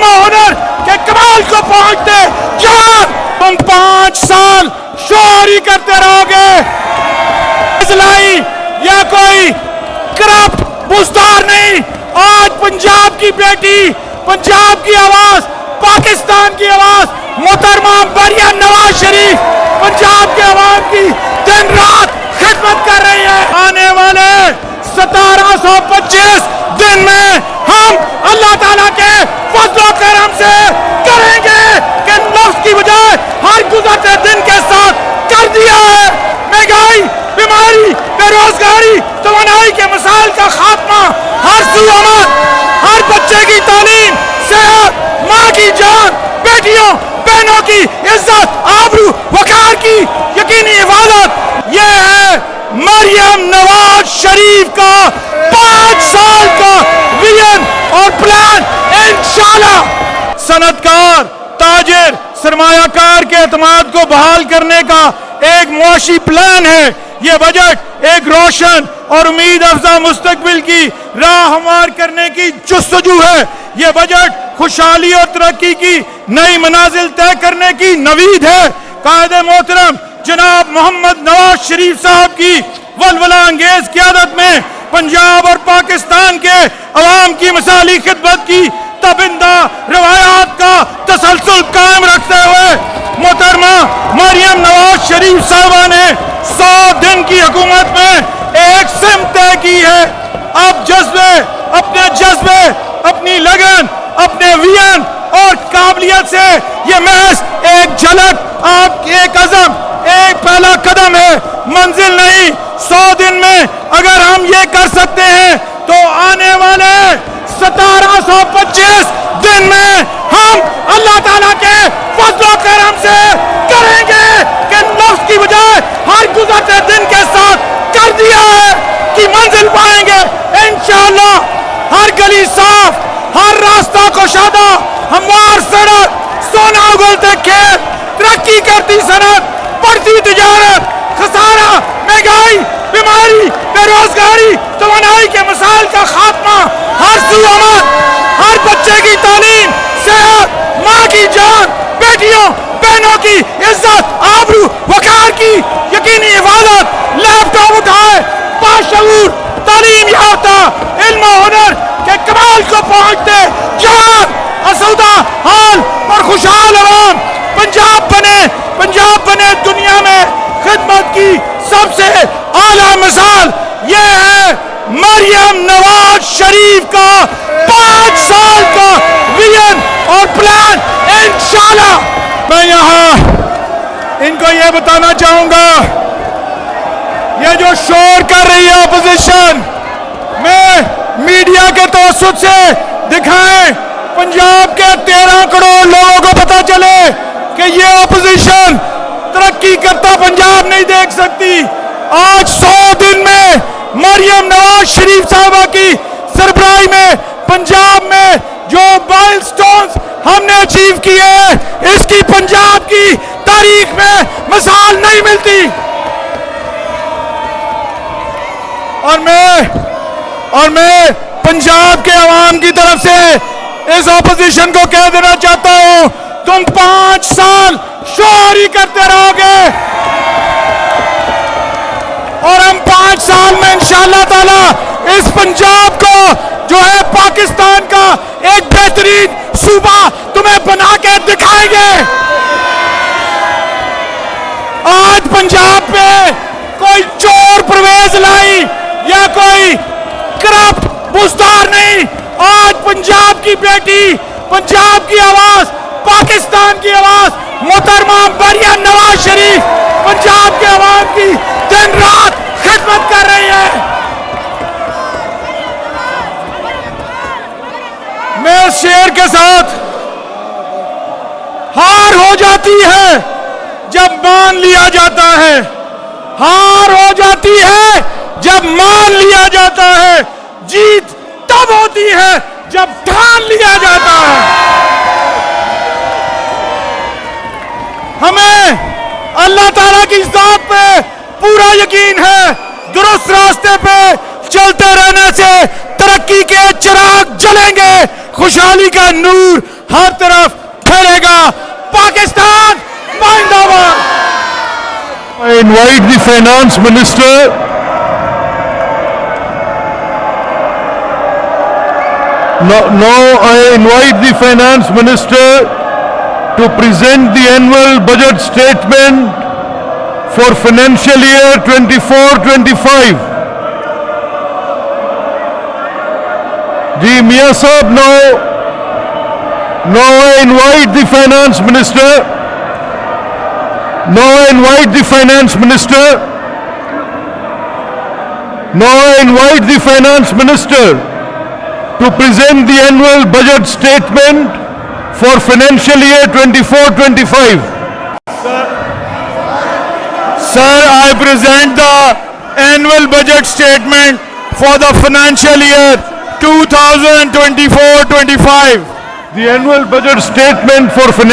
इल्म हुनर के कमाल को पहुंचते जब तुम 5 साल शोरी करते रहोगे, इसलाई या कोई करप्ट बुजदार नहीं। आज पंजाब की बेटी, पंजाब की आवाज, पाकिस्तान की आवाज मोहतरमा मरियम नवाज शरीफ पंजाब के अवाम की दिन रात खिदमत कर रही है। आने वाले 1725 दिन में हम अल्लाह ताला के फजल व करम से करेंगे कि नफ्स की बजाय हर गुजरते दिन के साथ कर दिया है। महंगाई, बीमारी, बेरोजगारी, तवानाई के मसाइल का खात्मा, हर सुअमन, हर बच्चे की तालीम, सेहत, माँ की जान, बेटियों बहनों की इज्जत, आबरू, वकार की यकीनी हिफाजत। ये है मरियम नवाज शरीफ का 5 साल का विजन और प्लान। इंशाल्लाह सनतकार, ताजिर, सरमायाकार के एतमाद को बहाल करने का एक मुआशी प्लान है। ये बजट एक रोशन और उम्मीद अफजा मुस्तकबिल की राह हमार करने की जुस्तजू है। ये बजट खुशहाली और तरक्की की नई मनाजिल तय करने की नवीद है। कायदे मोहतरम जनाब मोहम्मद नवाज शरीफ साहब की वलवला अंगेज क़यादत में पंजाब और पाकिस्तान के अवाम की मिसाली खिदमत की तबिंदा रवायात का तसलसल कायम रखते हुए मोहतरमा मरियम नवाज शरीफ साहबा ने 100 दिन की हुकूमत में एक सिम तय की है। अब जज्बे, अपनी लगन, अपने विजन और काबिलियत से ये महज एक झलक, आप एक अज़म, एक पहला कदम है, मंजिल नहीं। 100 दिन में अगर हम ये कर सकते हैं तो आने वाले 1725 दिन में हम अल्लाह ताला के फजल व करम से करेंगे कि नफ्स की बजाय हर गुजरते दिन के साथ कर दिया है कि मंजिल पाएंगे इंशाअल्लाह। हर गली साफ, हर रास्ता कुशादा, हमवार सड़क, सोना उगलते खेत, तरक्की करती सनत, बढ़ती तिजारत, खसारा, महंगाई, बीमारी, बेरोजगारी, तवानाई के मसाइल का खात्मा, हर सुअमन, हर बच्चे की तालीम, सेहत, माँ की जान, बेटियों बहनों की इज्जत, आबरू, वकार की यकीनी हिफाजत। लैपटॉप उठाए, बाशऊर, तालीम याफ्ता, इल्म हुनर के कमाल को पहुंचते जवान, असौदा हाल और खुशहाल अवाम पंजाब बने दुनिया में खिदमत की सबसे आला मिसाल। ये है मरियम नवाज शरीफ का 5 साल का विजन और प्लान इंशाल्लाह। मैं यहाँ इनको ये बताना चाहूंगा, ये जो शोर कर रही है अपोजिशन में, मीडिया के तवज्जुह से दिखाएं, पंजाब के 13 करोड़ लोगों को पता चले कि ये अपोजिशन तरक्की करता पंजाब नहीं देख सकती। आज 100 दिन में मरियम नवाज शरीफ साहबा की सरबराही में पंजाब में जो माइलस्टोन्स हमने अचीव किए हैं, इसकी पंजाब की तारीख में मिसाल नहीं मिलती। और मैं पंजाब के अवाम की तरफ से इस ऑपोजिशन को कह देना चाहता हूं, तुम 5 साल शोरी करते रहोगे और हम 5 साल में इंशाअल्लाह ताला इस पंजाब को जो है पाकिस्तान का एक बेहतरीन सूबा तुम्हें बना के दिखाएंगे। आज पंजाब में कोई चोर परवेज लाई या कोई करप्ट बुजदार नहीं। आज पंजाब की बेटी, पंजाब की आवाज, पाकिस्तान की आवाज मोहतरमा मरियम नवाज शरीफ पंजाब के अवाम की दिन रात खिदमत कर रही है। मैं इस शेर के साथ, हार हो जाती है जब मान लिया जाता है, हार हो जाती है जब मान लिया जाता है, जीत तब होती है जब ठान लिया जाता है। हमें अल्लाह ताला की ज़ात पे पूरा यकीन है, दुरुस्त रास्ते पे चलते रहने से तरक्की के चिराग जलेंगे, खुशहाली का नूर हर तरफ फैलेगा। पाकिस्तान जिंदाबाद। I invite the Finance Minister now I invite the Finance Minister to present the annual budget statement for financial year 24-25. Ji Mian Sahab, now I invite the Finance Minister. Now I invite the Finance Minister. Now I invite the Finance Minister to present the annual budget statement for financial year 24-25. Sir, I present the annual budget statement for the financial year 2024-25. The annual budget statement for financial